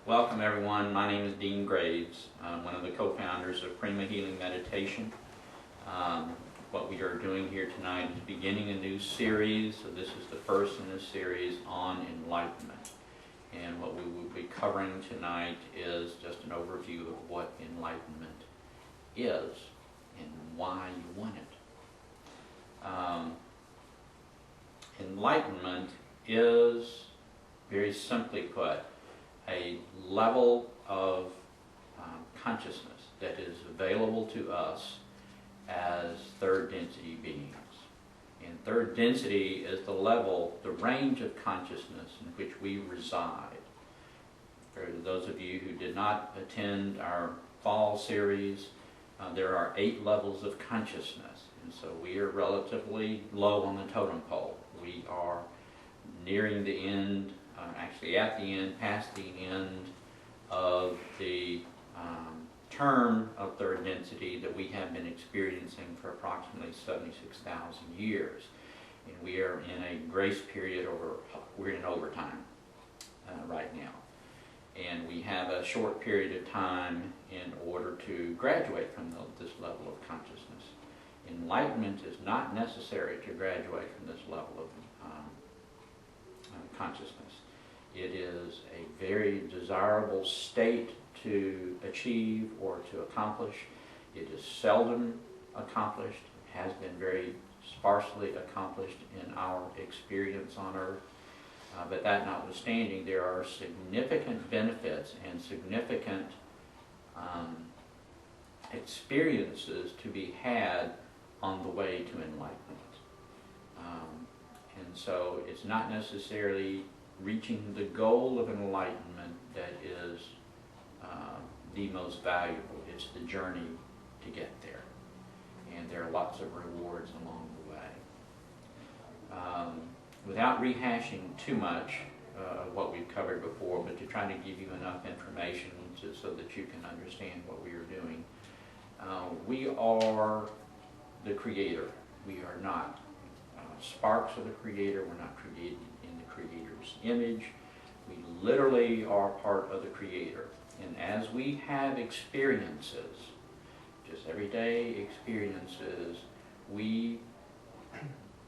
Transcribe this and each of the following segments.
Welcome everyone. My name is Dean Graves. I'm one of the co-founders of Prima Healing Meditation. What we are doing here tonight is beginning a new series. So this is the first in this series on enlightenment. And what we will be covering tonight is just an overview of what enlightenment is and why you want it. Enlightenment is, very simply put, a level of consciousness that is available to us as third density beings. And third density is the level, the range of consciousness in which we reside. For those of you who did not attend our fall series, there are 8 levels of consciousness. And so we are relatively low on the totem pole. We are nearing the end, actually at the end, past the end of the term of third density that we have been experiencing for approximately 76,000 years. And we are in a grace period, we're in overtime right now. And we have a short period of time in order to graduate from this level of consciousness. Enlightenment is not necessary to graduate from this level of consciousness. It is a very desirable state to achieve or to accomplish. It is seldom accomplished. It has been very sparsely accomplished in our experience on Earth. But that notwithstanding, there are significant benefits and significant experiences to be had on the way to enlightenment. And so it's not necessarily reaching the goal of enlightenment that is the most valuable. It's the journey to get there. And there are lots of rewards along the way. Without rehashing too much of what we've covered before, but to try to give you enough information so that you can understand what we are doing. We are the creator. We are not sparks of the creator. We're not created in the creator's image. We literally are part of the creator. And as we have experiences, just everyday experiences, we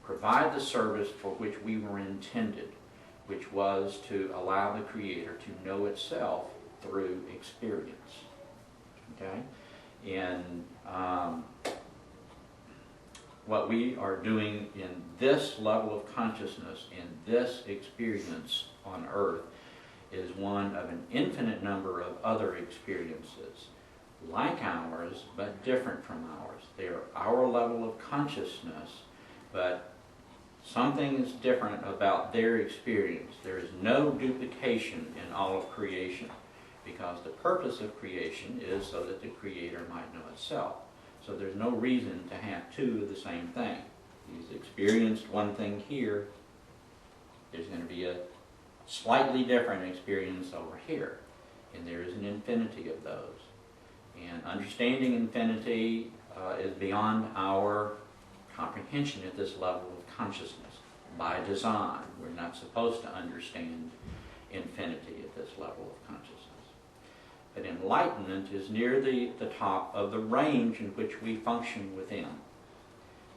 provide the service for which we were intended, which was to allow the creator to know itself through experience. Okay? And what we are doing in this level of consciousness, in this experience on Earth, is one of an infinite number of other experiences like ours, but different from ours. They are our level of consciousness, but something is different about their experience. There is no duplication in all of creation, because the purpose of creation is so that the creator might know itself. So there's no reason to have two of the same thing. He's experienced one thing here, there's going to be a slightly different experience over here. And there is an infinity of those. And understanding infinity is beyond our comprehension at this level of consciousness. By design, we're not supposed to understand infinity at this level of consciousness. But enlightenment is near the top of the range in which we function within.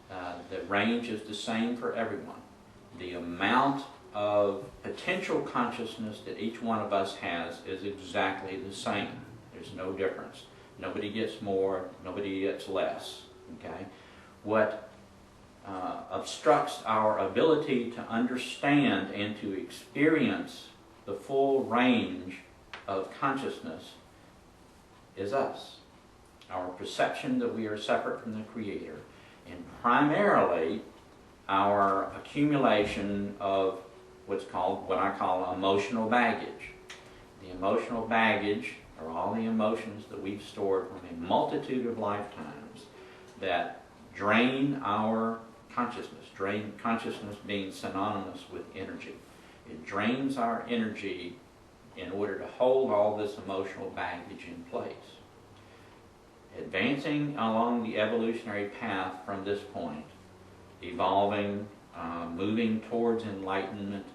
The range is the same for everyone. The amount of potential consciousness that each one of us has is exactly the same. There's no difference. Nobody gets more, nobody gets less. Okay? What obstructs our ability to understand and to experience the full range of consciousness is us. Our perception that we are separate from the Creator, and primarily our accumulation of what I call emotional baggage. The emotional baggage are all the emotions that we've stored from a multitude of lifetimes that drain our consciousness. Drain consciousness being synonymous with energy. It drains our energy in order to hold all this emotional baggage in place. Advancing along the evolutionary path from this point, evolving, moving towards enlightenment,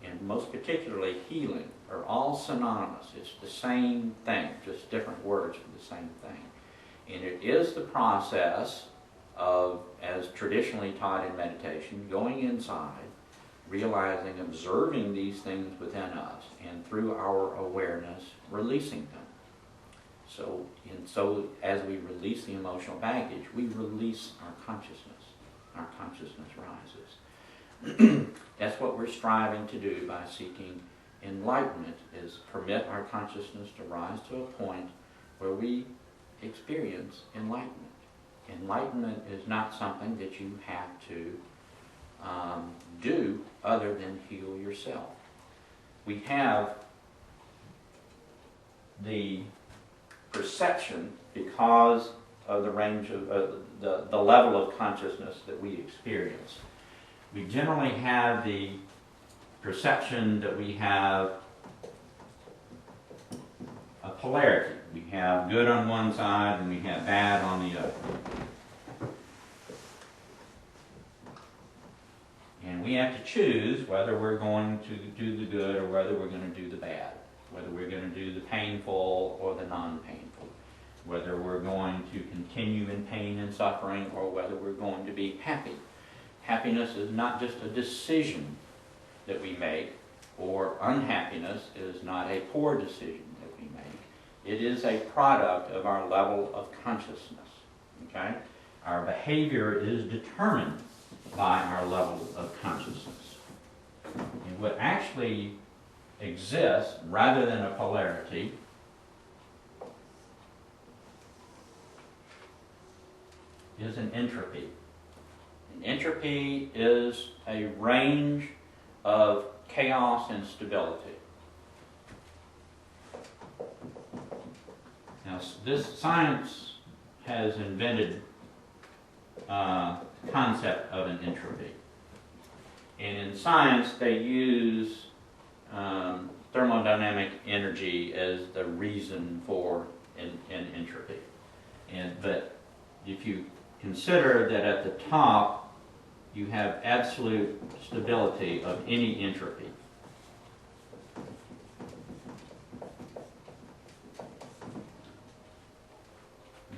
and most particularly healing, are all synonymous. It's the same thing, just different words for the same thing. And it is the process of, as traditionally taught in meditation, going inside, realizing, observing these things within us, and through our awareness, releasing them. So as we release the emotional baggage, we release our consciousness. Our consciousness rises. That's what we're striving to do by seeking enlightenment, is permit our consciousness to rise to a point where we experience enlightenment. Enlightenment is not something that you have to do other than heal yourself. We have the perception, because of the range of the level of consciousness that we experience. We generally have the perception that we have a polarity. We have good on one side and we have bad on the other. And we have to choose whether we're going to do the good or whether we're going to do the bad, whether we're going to do the painful or the non-painful, whether we're going to continue in pain and suffering or whether we're going to be happy. Happiness is not just a decision that we make, or unhappiness is not a poor decision that we make. It is a product of our level of consciousness. Okay? Our behavior is determined by our level of consciousness. And what actually exists, rather than a polarity, is an entropy. An entropy is a range of chaos and stability. Now, this science has invented a concept of an entropy. And in science, they use thermodynamic energy as the reason for an entropy. But if you consider that at the top you have absolute stability of any entropy.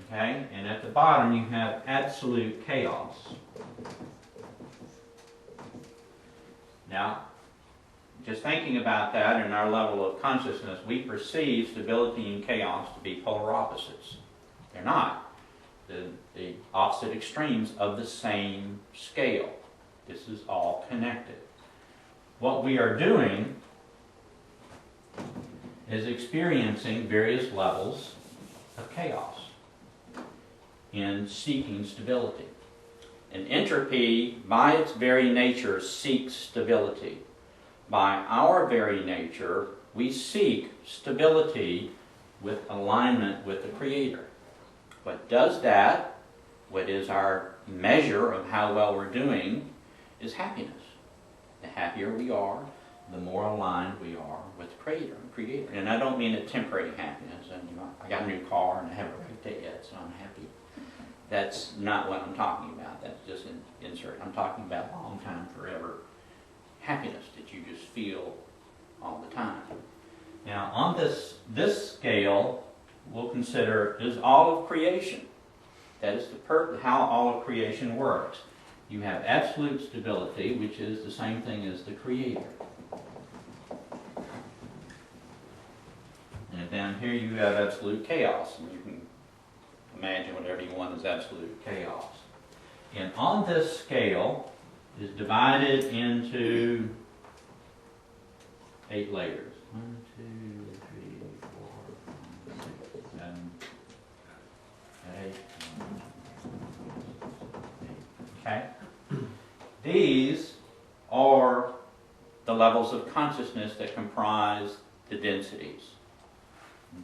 Okay? And at the bottom you have absolute chaos. Now, just thinking about that in our level of consciousness, we perceive stability and chaos to be polar opposites. They're not. The opposite extremes of the same scale. This is all connected. What we are doing is experiencing various levels of chaos and seeking stability. And entropy, by its very nature, seeks stability. By our very nature, we seek stability with alignment with the Creator. What does that, what is our measure of how well we're doing, is happiness. The happier we are, the more aligned we are with the Creator. And I don't mean a temporary happiness. And, I got a new car and I haven't wrecked it yet, so I'm happy. That's not what I'm talking about. That's just an insert. I'm talking about long time, forever happiness that you just feel all the time. Now, on this scale, we'll consider is all of creation. That is how all of creation works. You have absolute stability, which is the same thing as the Creator. And down here you have absolute chaos. And you can imagine whatever you want as absolute chaos. And on this scale is divided into 8 layers. 1, 2, 3, 4, 5, 6, 7, 8. Okay? These are the levels of consciousness that comprise the densities.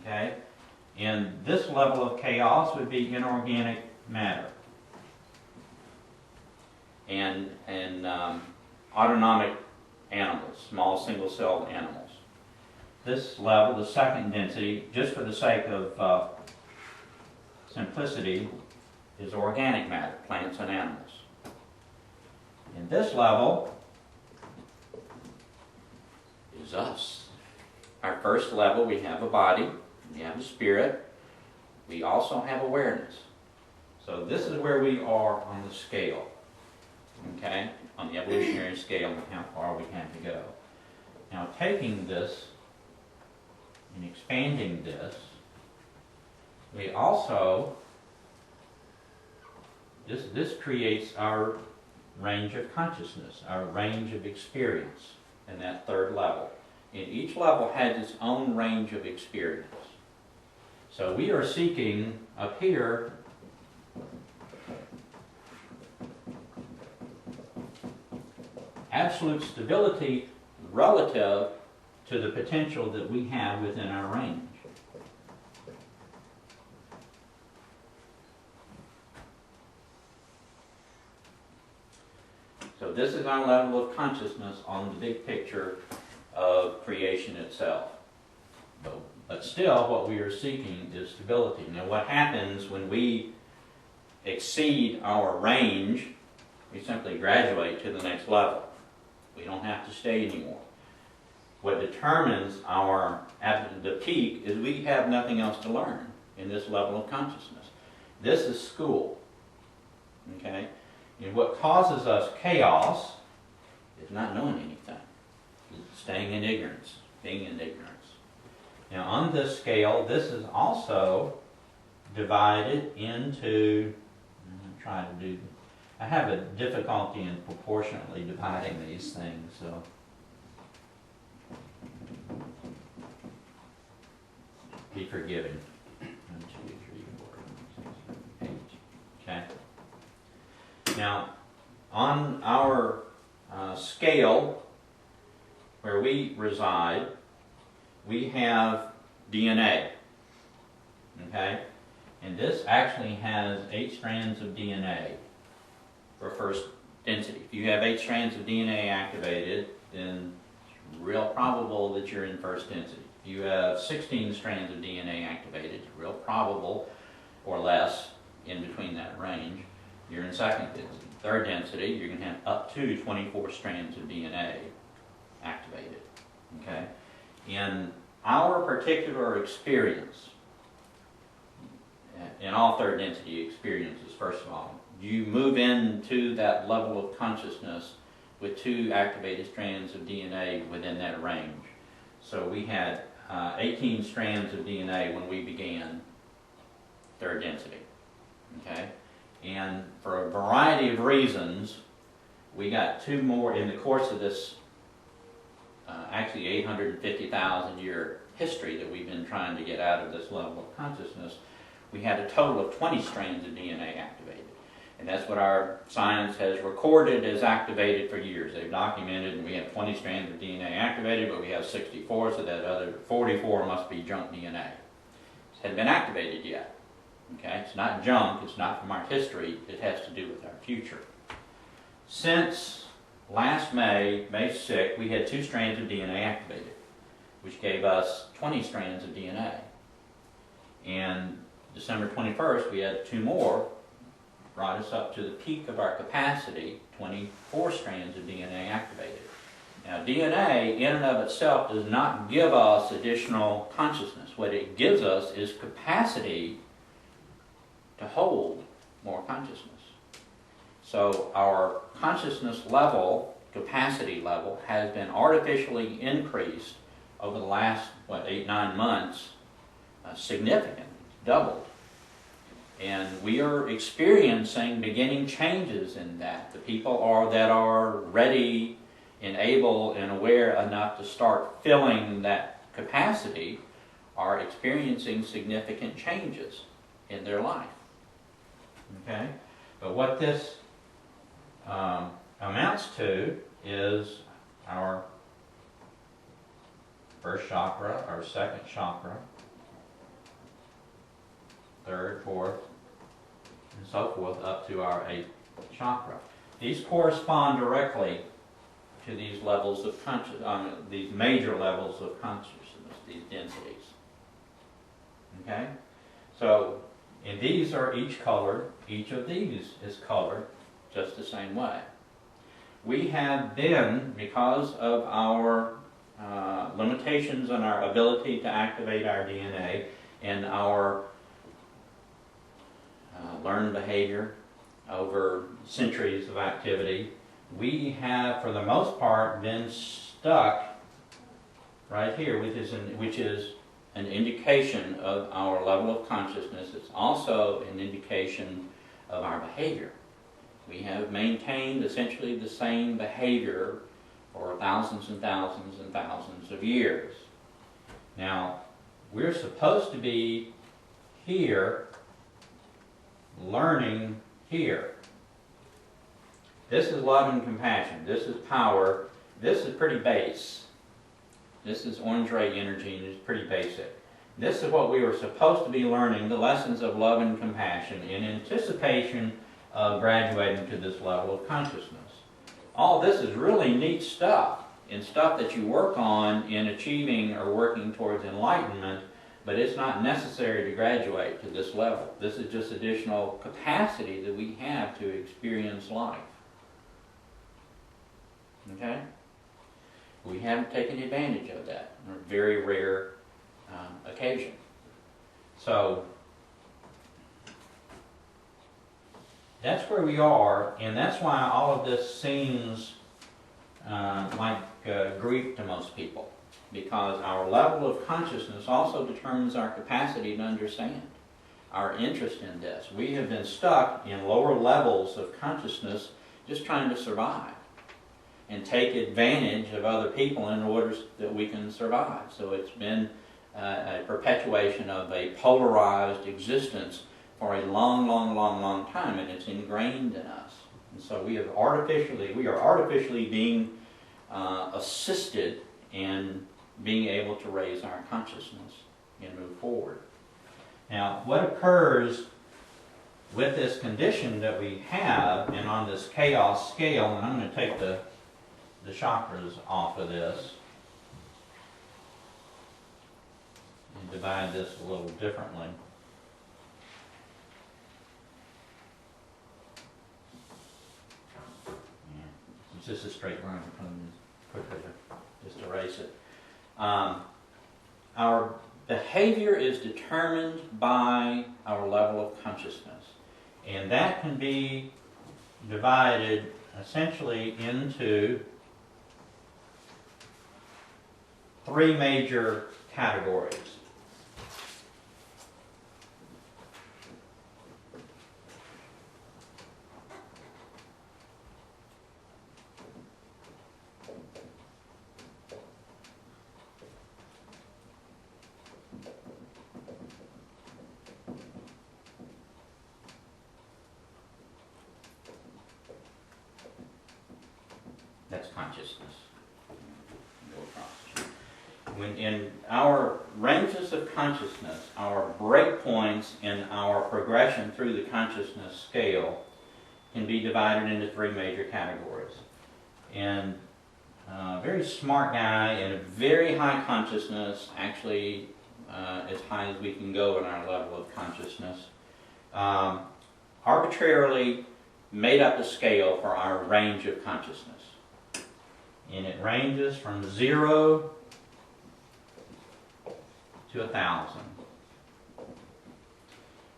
Okay? And this level of chaos would be inorganic matter. And autonomic animals, small single-celled animals. This level, the second density, just for the sake of simplicity, is organic matter, plants and animals. In this level is us. Our first level, we have a body, we have a spirit, we also have awareness. So this is where we are on the scale, okay, on the evolutionary scale and how far we have to go. Now taking this and expanding this, we also, this creates our range of consciousness, our range of experience in that third level. And each level has its own range of experience. So we are seeking up here absolute stability relative to the potential that we have within our range. So this is our level of consciousness on the big picture of creation itself. But still, what we are seeking is stability. Now, what happens when we exceed our range? We simply graduate to the next level. We don't have to stay anymore. What determines the peak is we have nothing else to learn in this level of consciousness. This is school. Okay? And what causes us chaos is not knowing anything. It's staying in ignorance, being in ignorance. Now on this scale, this is also divided into, I have a difficulty in proportionately dividing these things, so. Be forgiven. 1, 2, 3, 4, 5, 6, 7, 8. Okay. Now, on our scale where we reside, we have DNA. Okay? And this actually has 8 strands of DNA for first density. If you have 8 strands of DNA activated, then it's real probable that you're in first density. If you have 16 strands of DNA activated, it's real probable, or less, in between that range, you're in second density. Third density, you're going to have up to 24 strands of DNA activated. Okay? In our particular experience, in all third density experiences, first of all, you move into that level of consciousness with 2 activated strands of DNA within that range. So we had 18 strands of DNA when we began third density. Okay? And for a variety of reasons, we got 2 more in the course of this actually 850,000 year history that we've been trying to get out of this level of consciousness. We had a total of 20 strands of DNA activated. And that's what our science has recorded as activated for years. They've documented, and we have 20 strands of DNA activated, but we have 64, so that other 44 must be junk DNA. It hasn't been activated yet. Okay? It's not junk, it's not from our history, it has to do with our future. Since last May 6th, we had 2 strands of DNA activated, which gave us 20 strands of DNA. And December 21st, we had 2 more, brought us up to the peak of our capacity, 24 strands of DNA activated. Now, DNA in and of itself does not give us additional consciousness. What it gives us is capacity to hold more consciousness. So our consciousness level, capacity level, has been artificially increased over the last, 8-9 months, significantly, doubled. And we are experiencing beginning changes in that. The people that are ready and able and aware enough to start filling that capacity are experiencing significant changes in their life. Okay? But what this amounts to is our first chakra, our second chakra, third, fourth, and so forth, up to our 8th chakra. These correspond directly to these levels of these major levels of consciousness, these densities. Okay? So, and these are each colored, each of these is colored just the same way. We have been, because of our limitations on our ability to activate our DNA and our learned behavior over centuries of activity, we have, for the most part, been stuck right here, which is an indication of our level of consciousness. It's also an indication of our behavior. We have maintained essentially the same behavior for thousands and thousands and thousands of years. Now, we're supposed to be here, learning here. This is love and compassion. This is power. This is pretty base. This is orange ray energy, and it's pretty basic. This is what we were supposed to be learning, the lessons of love and compassion, in anticipation of graduating to this level of consciousness. All this is really neat stuff, and stuff that you work on in achieving or working towards enlightenment, but it's not necessary to graduate to this level. This is just additional capacity that we have to experience life. Okay? We haven't taken advantage of that on a very rare occasion. So, that's where we are, and that's why all of this seems like Greek to most people, because our level of consciousness also determines our capacity to understand, our interest in this. We have been stuck in lower levels of consciousness just trying to survive and take advantage of other people in order that we can survive. So it's been a perpetuation of a polarized existence for a long, long, long, long time, and it's ingrained in us. And so we are artificially being assisted in being able to raise our consciousness and move forward. Now, what occurs with this condition that we have, and on this chaos scale, and I'm going to take the chakras off of this and divide this a little differently. It's just a straight line from quickly just erase it. Our behavior is determined by our level of consciousness, and that can be divided essentially into three major categories. That's consciousness. When in our ranges of consciousness, our breakpoints in our progression through the consciousness scale can be divided into three major categories. And a very smart guy in a very high consciousness, actually as high as we can go in our level of consciousness, arbitrarily made up a scale for our range of consciousness. And it ranges from 0 to 1,000.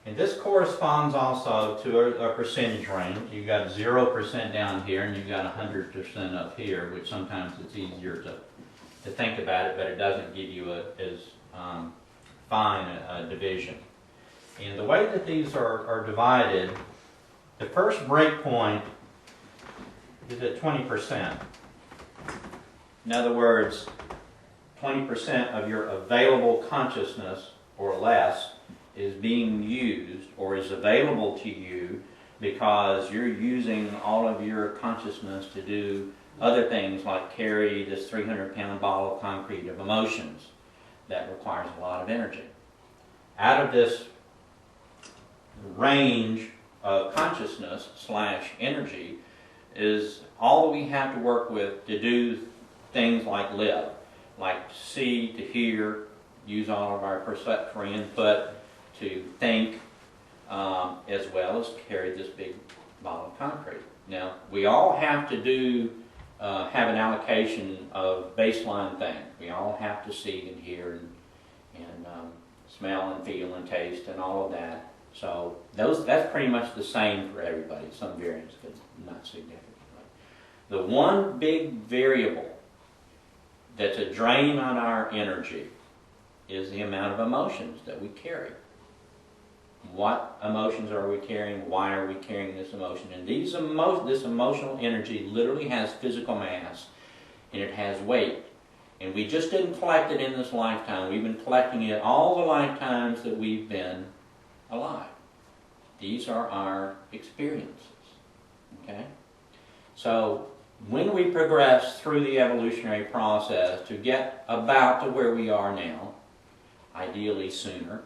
And this corresponds also to a percentage range. You've got 0% down here and you've got 100% up here, which sometimes it's easier to think about it, but it doesn't give you as fine a division. And the way that these are divided, the first breakpoint is at 20%. In other words, 20% of your available consciousness or less is being used or is available to you because you're using all of your consciousness to do other things like carry this 300-pound ball of concrete of emotions that requires a lot of energy. Out of this range of consciousness / energy is all that we have to work with to do things like live, like to see, to hear, use all of our perceptory input, to think, as well as carry this big ball of concrete. Now, we all have to do have an allocation of baseline things. We all have to see and hear and smell and feel and taste and all of that. So that's pretty much the same for everybody. Some variance, but not significantly. The one big variable that's a drain on our energy is the amount of emotions that we carry. What emotions are we carrying? Why are we carrying this emotion? And this emotional energy literally has physical mass, and it has weight. And we just didn't collect it in this lifetime. We've been collecting it all the lifetimes that we've been alive. These are our experiences. Okay? So when we progress through the evolutionary process to get about to where we are now, ideally sooner,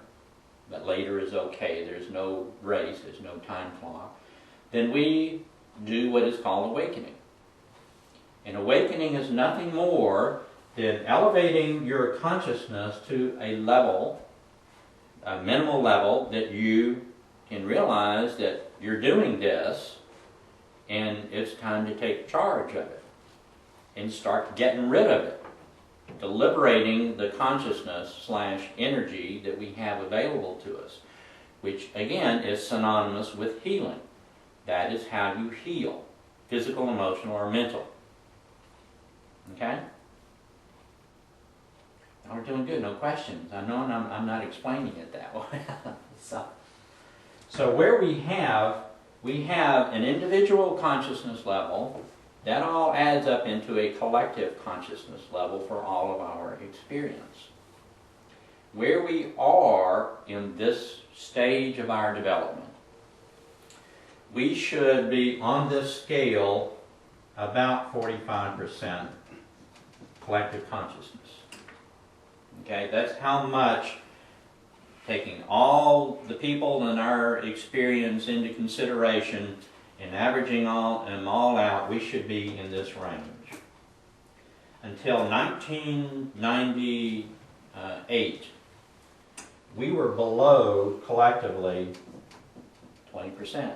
but later is okay, there's no race, there's no time clock, then we do what is called awakening. And awakening is nothing more than elevating your consciousness to a level, a minimal level, that you can realize that you're doing this and it's time to take charge of it and start getting rid of it, to liberating the consciousness / energy that we have available to us, which again is synonymous with healing. That is how you heal, physical, emotional, or mental. Okay? Now we're doing good, no questions. I know I'm not explaining it that way. So where we have an individual consciousness level, that all adds up into a collective consciousness level for all of our experience. Where we are in this stage of our development, we should be on this scale about 45% collective consciousness. Okay, that's how much, taking all the people in our experience into consideration and averaging them all out, we should be in this range. Until 1998, we were below, collectively, 20%.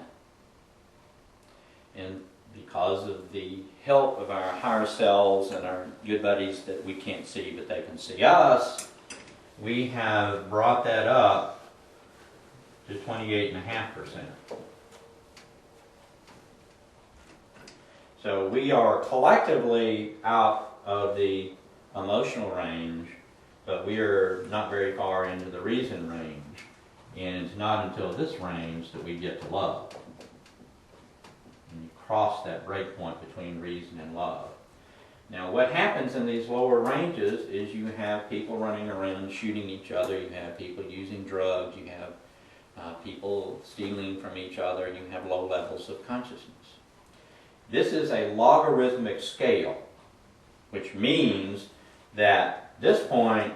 And because of the help of our higher selves and our good buddies that we can't see but they can see us, we have brought that up to 28.5%. So we are collectively out of the emotional range, but we are not very far into the reason range. And it's not until this range that we get to love. And you cross that break point between reason and love. Now what happens in these lower ranges is you have people running around shooting each other, you have people using drugs, you have people stealing from each other, and you have low levels of consciousness. This is a logarithmic scale, which means that this point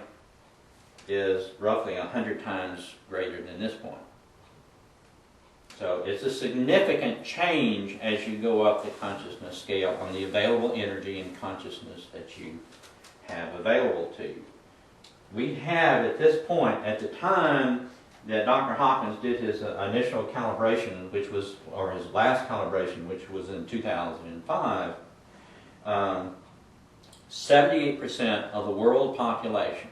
is roughly 100 times greater than this point. So it's a significant change as you go up the consciousness scale on the available energy and consciousness that you have available to you. We have at this point, at the time that Dr. Hawkins did his initial calibration, which was, or his last calibration, which was in 2005, 78% of the world population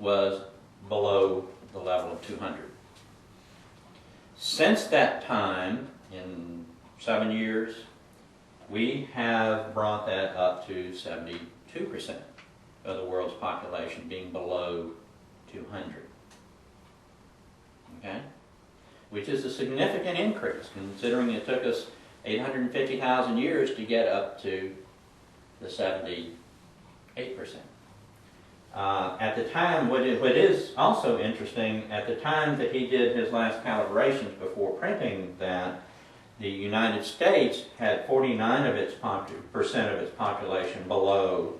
was below the level of 200. Since that time, in 7 years, we have brought that up to 72% of the world's population being below 200. Okay? Which is a significant increase, considering it took us 850,000 years to get up to the 78%. At the time, what is also interesting, at the time that he did his last calibrations before printing that, the United States had 49% of its population below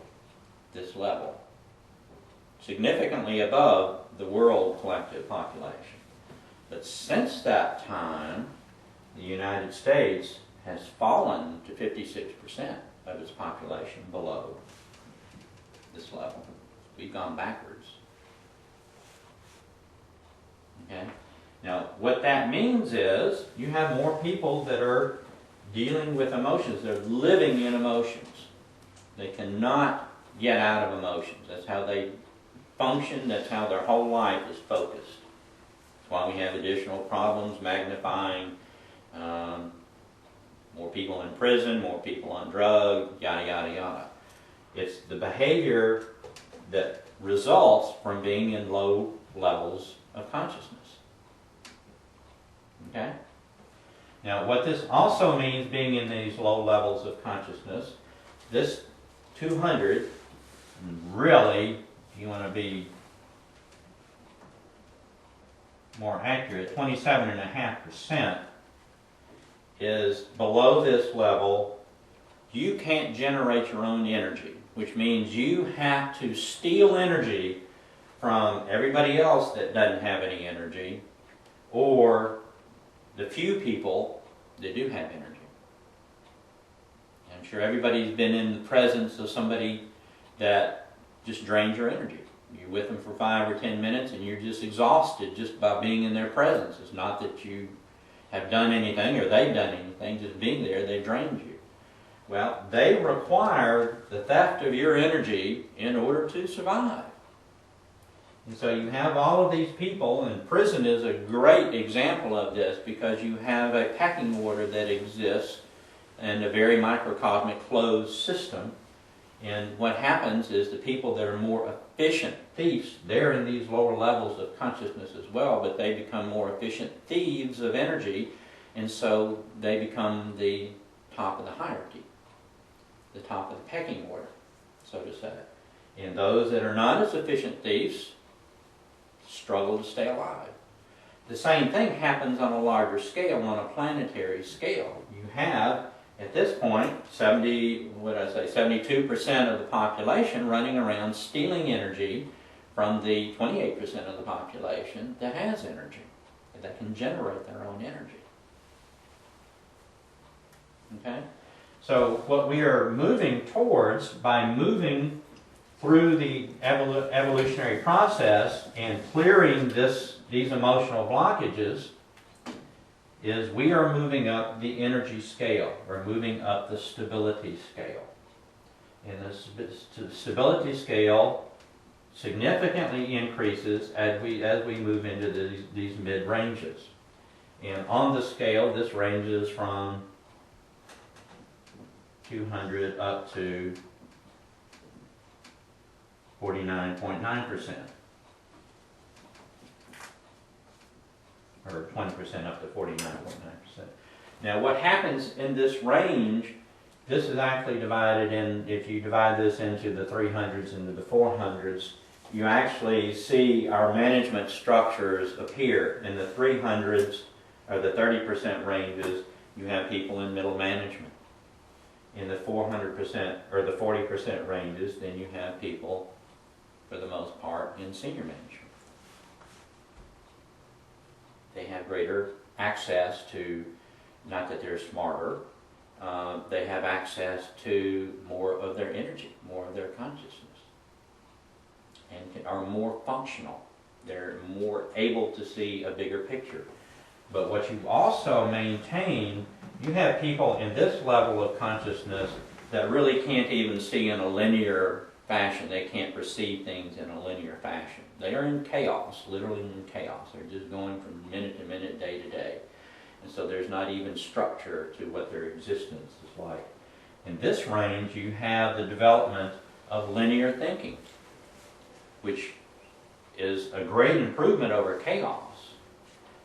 this level, significantly above the world collective population. But since that time, the United States has fallen to 56% of its population below this level. We've gone backwards. Okay? Now, what that means is you have more people that are dealing with emotions. They're living in emotions. They cannot get out of emotions. That's how they function. That's how their whole life is focused. That's why we have additional problems, magnifying, more people in prison, more people on drugs, yada, yada, yada. It's the behavior that results from being in low levels of consciousness. Okay? Now, what this also means, being in these low levels of consciousness, this 200, really, if you want to be more accurate, 27.5% is below this level. You can't generate your own energy, which means you have to steal energy from everybody else that doesn't have any energy, or the few people that do have energy. I'm sure everybody's been in the presence of somebody that just drains your energy. You're with them for 5 or 10 minutes and you're just exhausted just by being in their presence. It's not that you have done anything or they've done anything, just being there, they drained you. Well, they require the theft of your energy in order to survive. And so you have all of these people, and prison is a great example of this, because you have a pecking order that exists in a very microcosmic closed system. And what happens is the people that are more efficient thieves, they're in these lower levels of consciousness as well, but they become more efficient thieves of energy, and so they become the top of the hierarchy, the top of the pecking order, so to say. And those that are not as efficient thieves struggle to stay alive. The same thing happens on a larger scale, on a planetary scale. You have, at this point, 72% of the population running around stealing energy from the 28% of the population that has energy, that can generate their own energy. Okay? So what we are moving towards by moving through the evolutionary process and clearing these emotional blockages is we are moving up the energy scale. We're moving up the stability scale. And the stability scale significantly increases as we move into these mid-ranges. And on the scale, this ranges from 200 up to 49.9%. Or 20% up to 49.9%. Now what happens in this range, this is actually divided in, if you divide this into the 300s and the 400s, you actually see our management structures appear. In the 300s, or the 30% ranges, you have people in middle management. In the 400% or the 40% ranges, then you have people, for the most part, in senior management. They have greater access to, not that they're smarter, they have access to more of their energy, more of their consciousness, and are more functional. They're more able to see a bigger picture. But what you also maintain, you have people in this level of consciousness that really can't even see in a linear fashion. They can't perceive things in a linear fashion. They are in chaos, literally in chaos. They're just going from minute to minute, day to day. And so there's not even structure to what their existence is like. In this range, you have the development of linear thinking, which is a great improvement over chaos,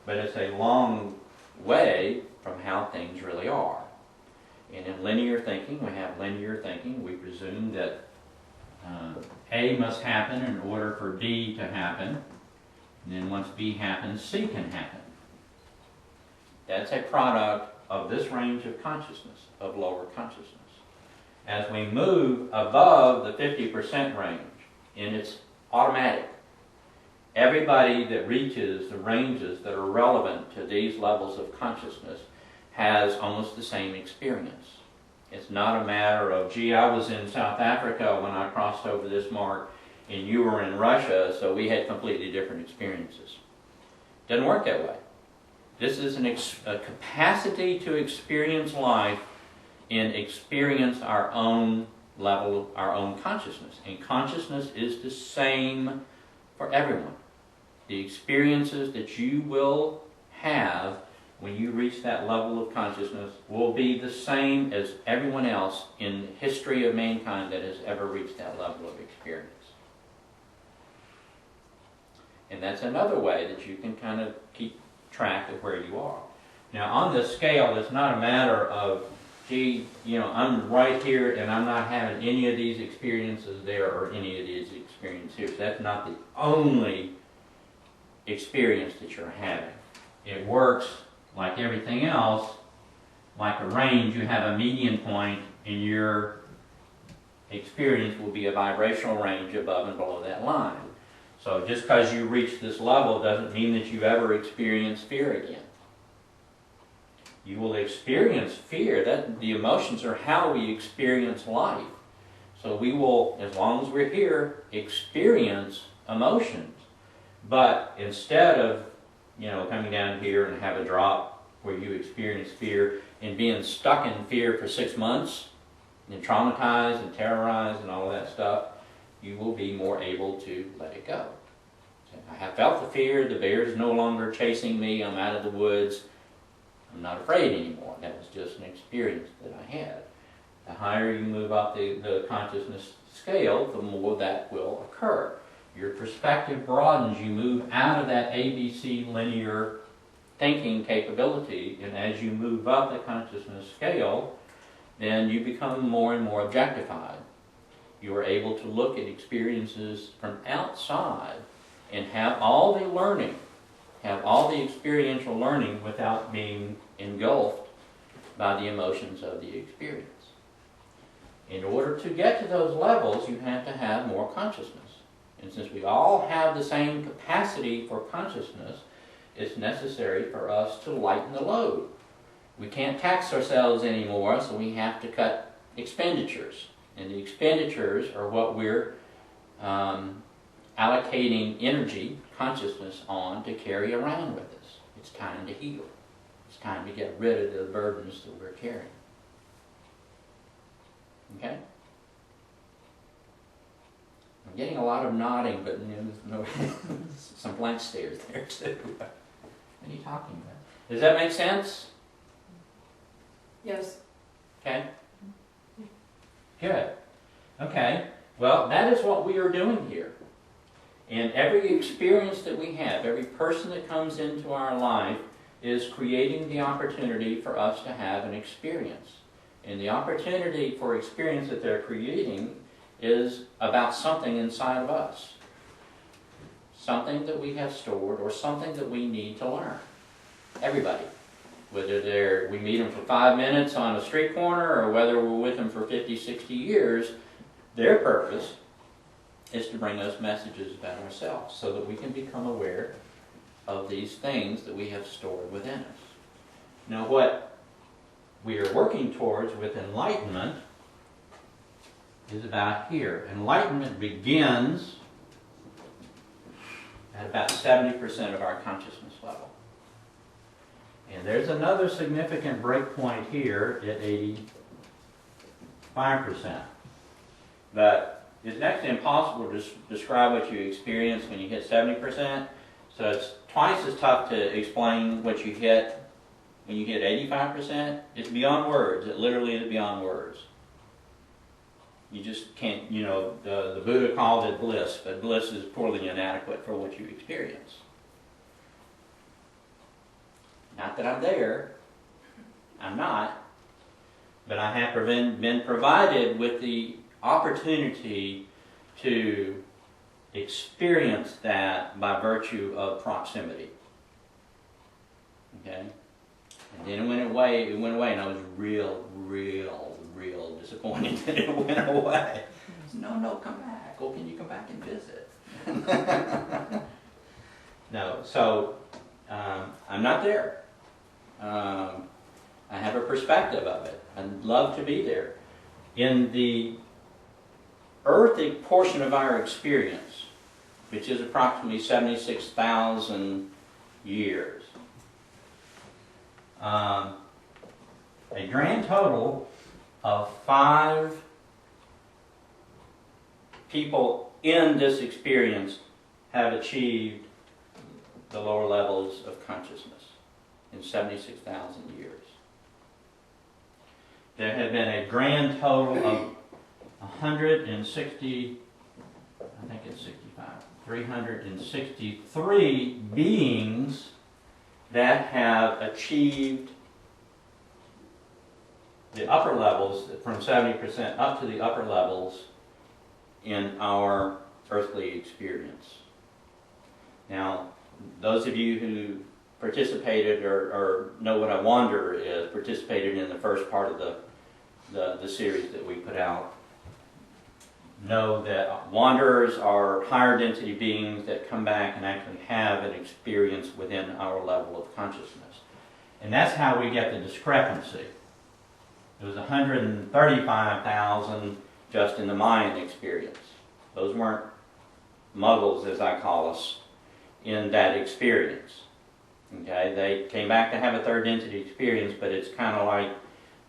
but it's a long way from how things really are. And in linear thinking, we presume that A must happen in order for D to happen, and then once B happens, C can happen. That's a product of this range of consciousness, of lower consciousness. As we move above the 50% range, and it's automatic, everybody that reaches the ranges that are relevant to these levels of consciousness has almost the same experience. It's not a matter of, gee, I was in South Africa when I crossed over this mark and you were in Russia, so we had completely different experiences. Doesn't work that way. This is a capacity to experience life and experience our own level, our own consciousness. And consciousness is the same for everyone. The experiences that you will have when you reach that level of consciousness will be the same as everyone else in the history of mankind that has ever reached that level of experience. And that's another way that you can kind of keep track of where you are. Now, on this scale, it's not a matter of, gee, you know, I'm right here and I'm not having any of these experiences there or any of these experiences here. So that's not the only experience that you're having. It works like everything else, like a range. You have a median point and your experience will be a vibrational range above and below that line. So just because you reach this level doesn't mean that you ever experience fear again. You will experience fear. That the emotions are how we experience life. So we will, as long as we're here, experience emotions. But instead of, you know, coming down here and have a drop where you experience fear and being stuck in fear for 6 months and traumatized and terrorized and all of that stuff, you will be more able to let it go. So I have felt the fear. The bear's no longer chasing me. I'm out of the woods. I'm not afraid anymore. That was just an experience that I had. The higher you move up the consciousness scale, the more that will occur. Your perspective broadens. You move out of that ABC linear thinking capability, and as you move up the consciousness scale, then you become more and more objectified. You are able to look at experiences from outside and have all the learning, have all the experiential learning without being engulfed by the emotions of the experience. In order to get to those levels, you have to have more consciousness. And since we all have the same capacity for consciousness, it's necessary for us to lighten the load. We can't tax ourselves anymore, so we have to cut expenditures. And the expenditures are what we're allocating energy, consciousness on to carry around with us. It's time to heal. It's time to get rid of the burdens that we're carrying. Okay? I'm getting a lot of nodding, but you know, no, some blank stares there too. What are you talking about? Does that make sense? Yes. Okay. Good. Okay. Well, that is what we are doing here. And every experience that we have, every person that comes into our life is creating the opportunity for us to have an experience. And the opportunity for experience that they're creating is about something inside of us. Something that we have stored or something that we need to learn. Everybody. Whether we meet them for 5 minutes on a street corner or whether we're with them for 50, 60 years, their purpose is to bring us messages about ourselves so that we can become aware of these things that we have stored within us. Now, what we are working towards with enlightenment is about here. Enlightenment begins at about 70% of our consciousness level. And there's another significant breakpoint here at 85%. But it's actually impossible to describe what you experience when you hit 70%. So it's twice as tough to explain what you hit when you hit 85%. It's beyond words. It literally is beyond words. You just can't, you know, the Buddha called it bliss, but bliss is poorly inadequate for what you experience. Not that I'm there. I'm not. But I have been provided with the opportunity to experience that by virtue of proximity. Okay? And then it went away, and I was real disappointed that it went away. No, come back. Well, can you come back and visit? No, so I'm not there. I have a perspective of it. I'd love to be there. In the earthly portion of our experience, which is approximately 76,000 years, a grand total of 5 people in this experience have achieved the lower levels of consciousness in 76,000 years. There have been a grand total of 160, I think it's 65, 363 beings that have achieved the upper levels, from 70% up to the upper levels in our earthly experience. Now, those of you who participated or know what a wanderer is, participated in the first part of the series that we put out, know that wanderers are higher density beings that come back and actually have an experience within our level of consciousness. And that's how we get the discrepancy. It was 135,000 just in the Mayan experience. Those weren't muggles, as I call us, in that experience. Okay, they came back to have a third density experience, but it's kind of like,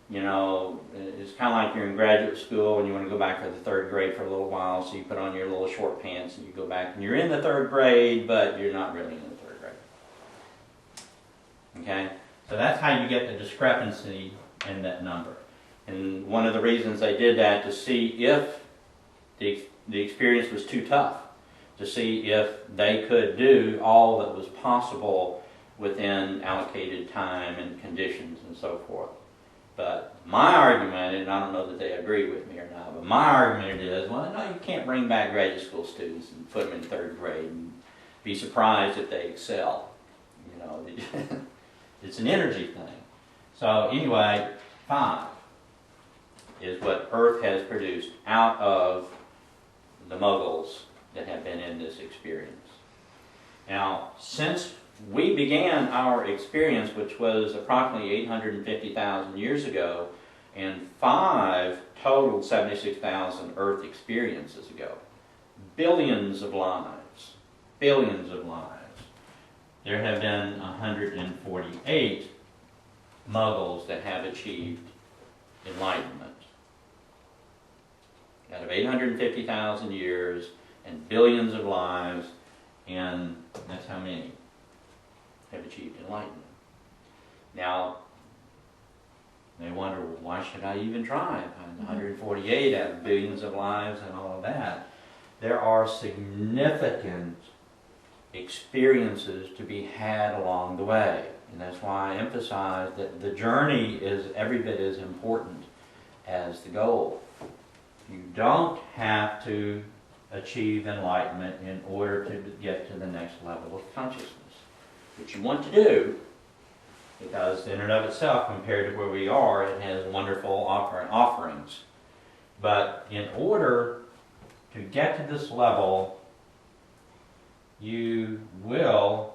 you know, it's kind of like you're in graduate school and you want to go back to the third grade for a little while, so you put on your little short pants and you go back and you're in the third grade, but you're not really in the third grade. Okay, so that's how you get the discrepancy in that number. And one of the reasons they did that, to see if the experience was too tough, to see if they could do all that was possible within allocated time and conditions and so forth. But my argument, and I don't know that they agree with me or not, but my argument is, well, no, you can't bring back graduate school students and put them in third grade and be surprised if they excel. You know, it's an energy thing. So anyway, 5 is what Earth has produced out of the muggles that have been in this experience. Now, since we began our experience, which was approximately 850,000 years ago, and 5 totaled 76,000 Earth experiences ago, billions of lives, there have been 148 muggles that have achieved enlightenment. Out of 850,000 years and billions of lives, and that's how many have achieved enlightenment. Now, they wonder, well, why should I even try? 148 out of billions of lives and all of that. There are significant experiences to be had along the way. And that's why I emphasize that the journey is every bit as important as the goal. You don't have to achieve enlightenment in order to get to the next level of consciousness. What you want to do, because in and of itself, compared to where we are, it has wonderful offerings. But in order to get to this level, you will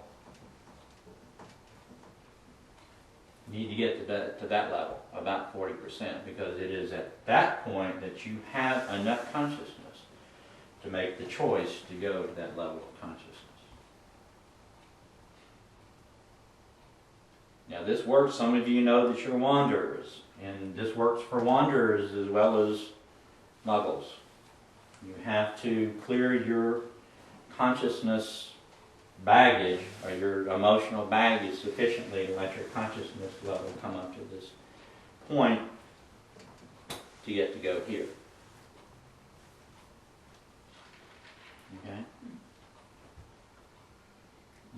need to get to that level, about 40%, because it is at that point that you have enough consciousness to make the choice to go to that level of consciousness. Now this works, some of you know that you're wanderers, and this works for wanderers as well as muggles. You have to clear your consciousness baggage, or your emotional baggage, sufficiently to let your consciousness level come up to this point to get to go here. Okay?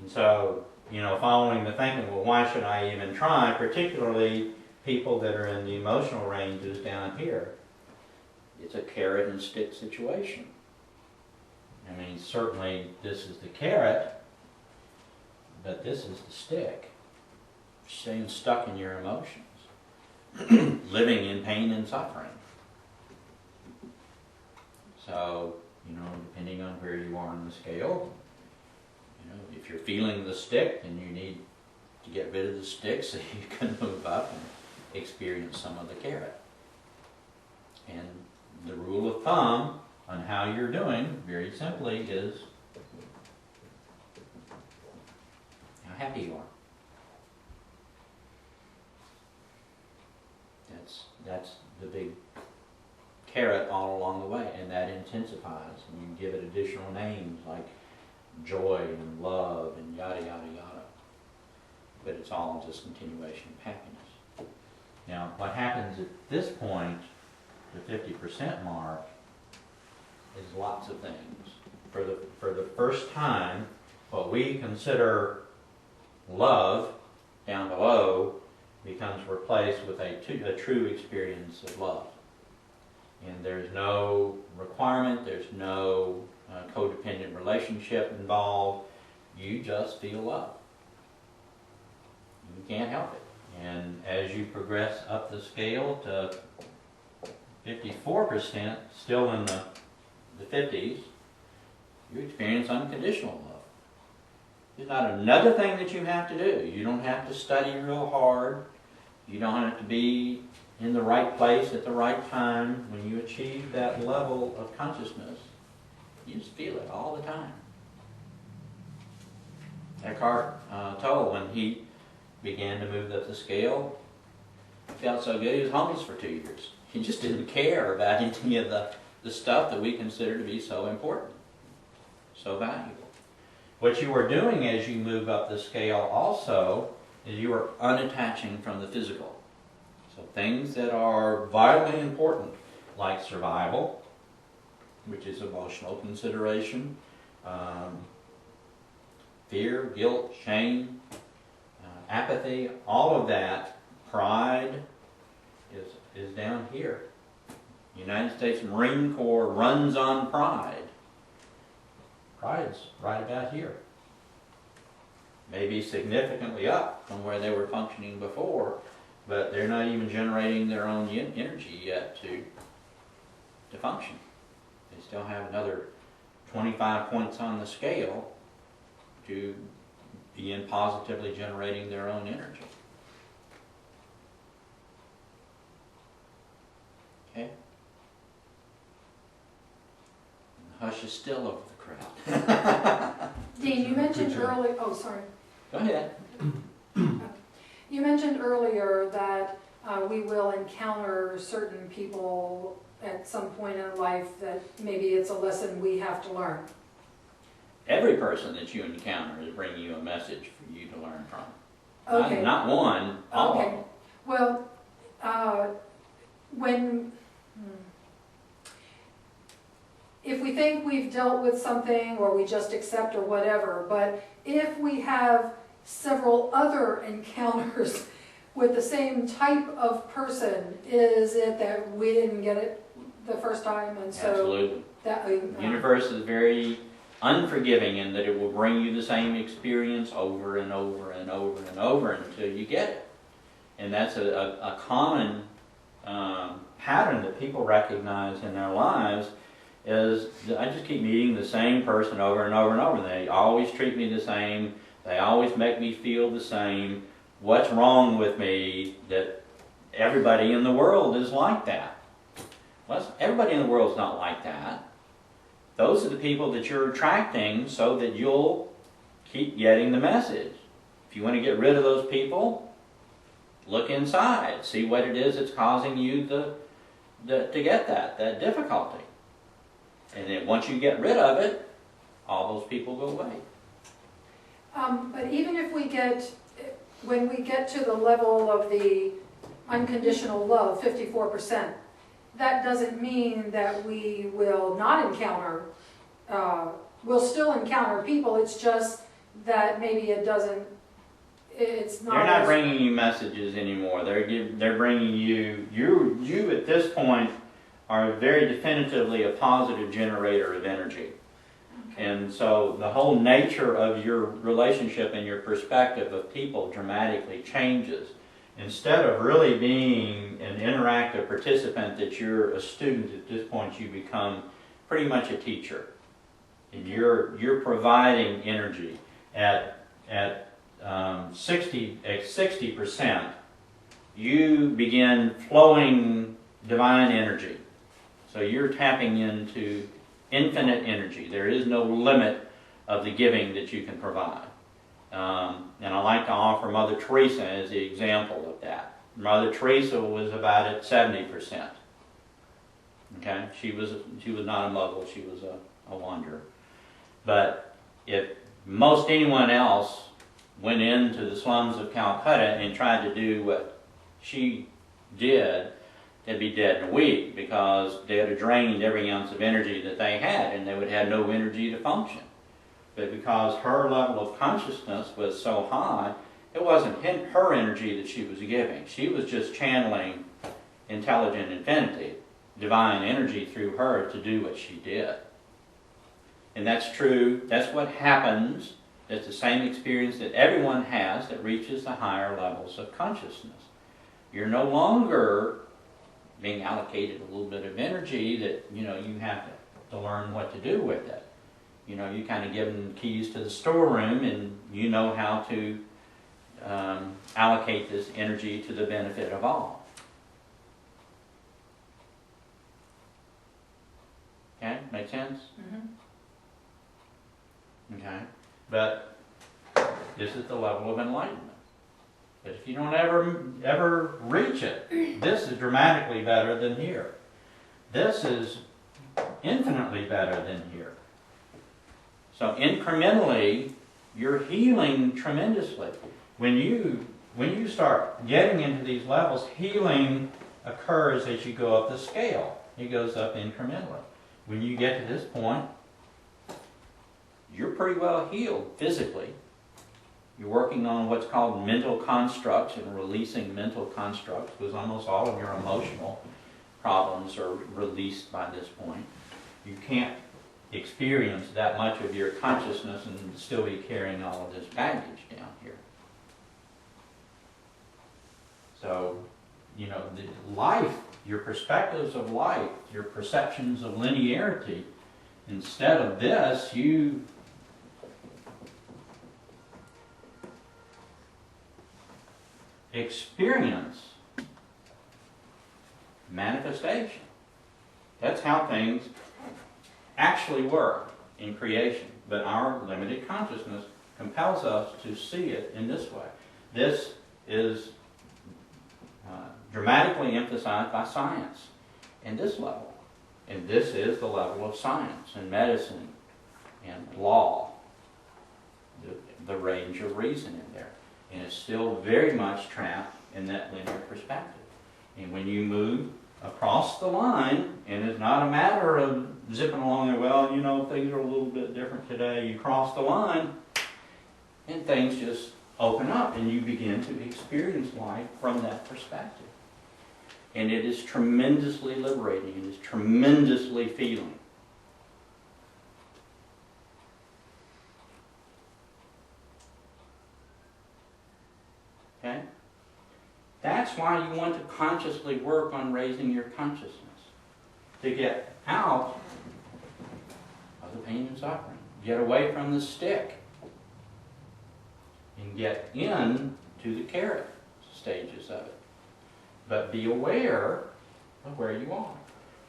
And so, you know, following the thinking, well, why should I even try? Particularly people that are in the emotional ranges down here. It's a carrot and stick situation. I mean, certainly this is the carrot, but this is the stick. Staying stuck in your emotions. Living in pain and suffering. So, you know, depending on where you are on the scale, you know, if you're feeling the stick, then you need to get rid of the stick so you can move up and experience some of the carrot. And the rule of thumb on how you're doing, very simply, is how happy you are. That's the big carrot all along the way, and that intensifies, and you give it additional names like joy and love and yada yada yada. But it's all just continuation of happiness. Now, what happens at this point, the 50% mark, is lots of things. For the first time, what we consider love down below becomes replaced with a true experience of love. And there's no requirement, there's no codependent relationship involved. You just feel love. You can't help it. And as you progress up the scale to 54%, still in the 50s, you experience unconditional love. There's not another thing that you have to do. You don't have to study real hard. You don't have to be in the right place at the right time. When you achieve that level of consciousness, you just feel it all the time. Eckhart Tolle, when he began to move up the scale, he felt so good he was homeless for 2 years. He just didn't care about any of the stuff that we consider to be so important, so valuable. What you are doing as you move up the scale also is you are unattaching from the physical. So things that are vitally important, like survival, which is emotional consideration, fear, guilt, shame, apathy, all of that, pride is down here. The United States Marine Corps runs on pride. Pride's right about here. Maybe significantly up from where they were functioning before, but they're not even generating their own energy yet to function. They still have another 25 points on the scale to begin positively generating their own energy. Okay? And the hush is still over the crowd. Dean, you mentioned earlier, oh sorry. Go ahead. You mentioned earlier that we will encounter certain people at some point in life that maybe it's a lesson we have to learn. Every person that you encounter is bringing you a message for you to learn from. Okay. Not one, all of them. Well, if we think we've dealt with something or we just accept or whatever, but if we have several other encounters with the same type of person, is it that we didn't get it the first time and so Absolutely. That The universe is very unforgiving in that it will bring you the same experience over and over and over and over until you get it. And that's a common pattern that people recognize in their lives is I just keep meeting the same person over and over and over. They always treat me the same. They always make me feel the same. What's wrong with me that everybody in the world is like that? Well, everybody in the world is not like that. Those are the people that you're attracting so that you'll keep getting the message. If you want to get rid of those people, look inside. See what it is that's causing you to get that difficulty. And then once you get rid of it, all those people go away. but even if when we get to the level of the unconditional love, 54%, that doesn't mean that we will not encounter, we'll still encounter people, it's just that maybe it's not... They're not bringing you messages anymore. They're bringing you at this point are very definitively a positive generator of energy. Okay. And so the whole nature of your relationship and your perspective of people dramatically changes. Instead of really being an interactive participant that you're a student, at this point you become pretty much a teacher. And you're providing energy at 60%, you begin flowing divine energy. So you're tapping into infinite energy. There is no limit of the giving that you can provide. And I like to offer Mother Teresa as the example of that. Mother Teresa was about at 70%. Okay, she was not a muggle, she was a wanderer. But if most anyone else went into the slums of Calcutta and tried to do what she did, they'd be dead in a week, because they'd have drained every ounce of energy that they had, and they would have no energy to function. But because her level of consciousness was so high, it wasn't her energy that she was giving. She was just channeling intelligent infinity, divine energy through her to do what she did. And that's true. That's what happens. It's the same experience that everyone has that reaches the higher levels of consciousness. You're no longer being allocated a little bit of energy that, you have to learn what to do with it. You kind of give them keys to the storeroom, and you know how to allocate this energy to the benefit of all. Okay, make sense? Mm-hmm. Okay, but this is the level of enlightenment. But if you don't ever reach it, this is dramatically better than here. This is infinitely better than here. So incrementally, you're healing tremendously. When you start getting into these levels, healing occurs as you go up the scale. It goes up incrementally. When you get to this point, you're pretty well healed physically. You're working on what's called mental constructs and releasing mental constructs, because almost all of your emotional problems are released by this point. You can't experience that much of your consciousness and still be carrying all of this baggage down here. So, the life, your perspectives of life, your perceptions of linearity, instead of this, you experience manifestation. That's how things actually work in creation. But our limited consciousness compels us to see it in this way. This is dramatically emphasized by science in this level. And this is the level of science and medicine and law, the range of reason in there. And it's still very much trapped in that linear perspective. And when you move across the line, and it's not a matter of zipping along there, well, things are a little bit different today. You cross the line, and things just open up, and you begin to experience life from that perspective. And it is tremendously liberating. It is tremendously feeling. Okay? That's why you want to consciously work on raising your consciousness, to get out of the pain and suffering, get away from the stick, and get in to the carrot stages of it. But be aware of where you are.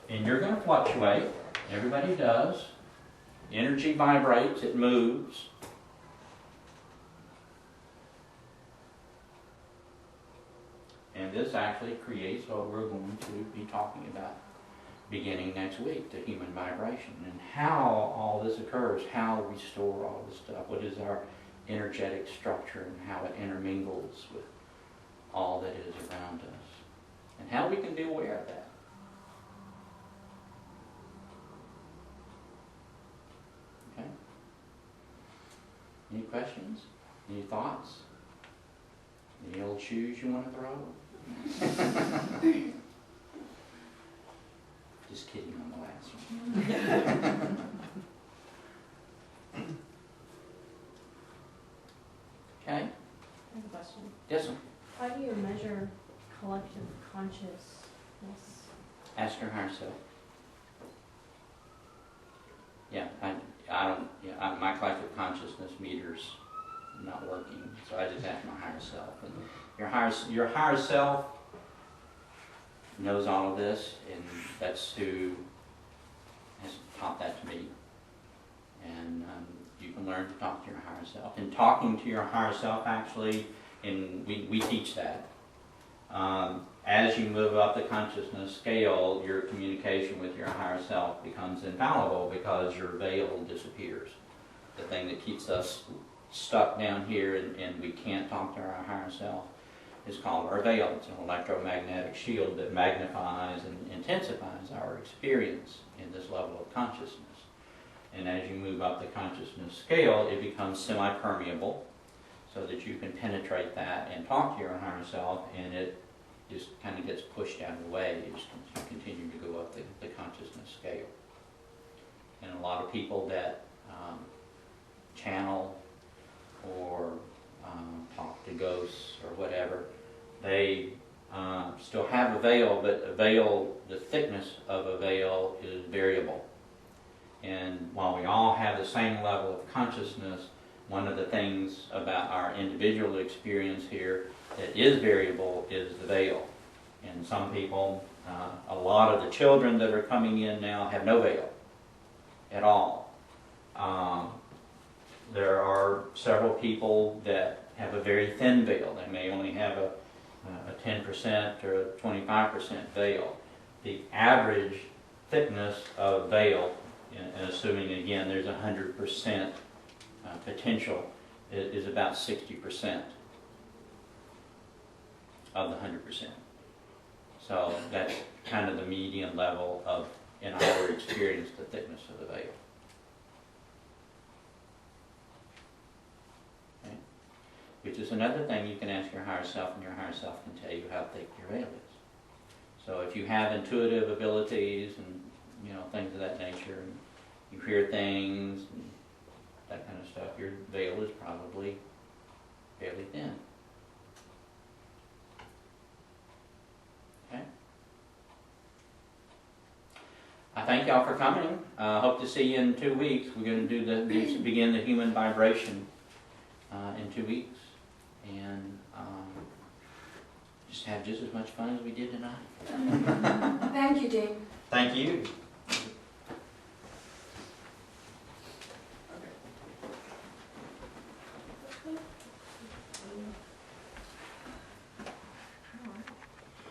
And you're going to fluctuate. Everybody does. Energy vibrates, it moves. And this actually creates what we're going to be talking about beginning next week, the human vibration, and how all this occurs, how we store all this stuff, what is our energetic structure, and how it intermingles with all that is around us, and how we can be aware of that. Okay? Any questions? Any thoughts? Any old shoes you want to throw? Just kidding on the last one. Okay? I have a question. Yes, sir. How do you measure collective consciousness? Ask her higher self. Yeah, I don't. Yeah, my collective consciousness meter's not working, so I just ask my higher self. And your higher self knows all of this, and that's who has taught that to me. And you can learn to talk to your higher self. And talking to your higher self, actually, and we teach that. As you move up the consciousness scale, your communication with your higher self becomes infallible because your veil disappears. The thing that keeps us stuck down here and we can't talk to our higher self is called our veil. It's an electromagnetic shield that magnifies and intensifies our experience in this level of consciousness. And as you move up the consciousness scale, it becomes semi-permeable so that you can penetrate that and talk to your higher self, and it just kind of gets pushed out of the way as you continue to go up the consciousness scale. And a lot of people that channel or talk to ghosts or whatever, they still have a veil, but a veil, the thickness of a veil is variable. And while we all have the same level of consciousness, one of the things about our individual experience here that is variable is the veil. And some people, a lot of the children that are coming in now have no veil at all. There are several people that have a very thin veil. They may only have a 10% or a 25% veil. The average thickness of veil, and assuming again there's 100% potential, is about 60% of the 100%. So that's kind of the median level of, in our experience, the thickness of the veil. Okay? Which is another thing you can ask your higher self, and your higher self can tell you how thick your veil is. So if you have intuitive abilities and things of that nature, and you hear things and that kind of stuff, your veil is probably fairly thin. Okay? I thank y'all for coming. Hope to see you in 2 weeks. We're going to do begin the human vibration in 2 weeks, and just have just as much fun as we did tonight. Thank you, Dean. Thank you.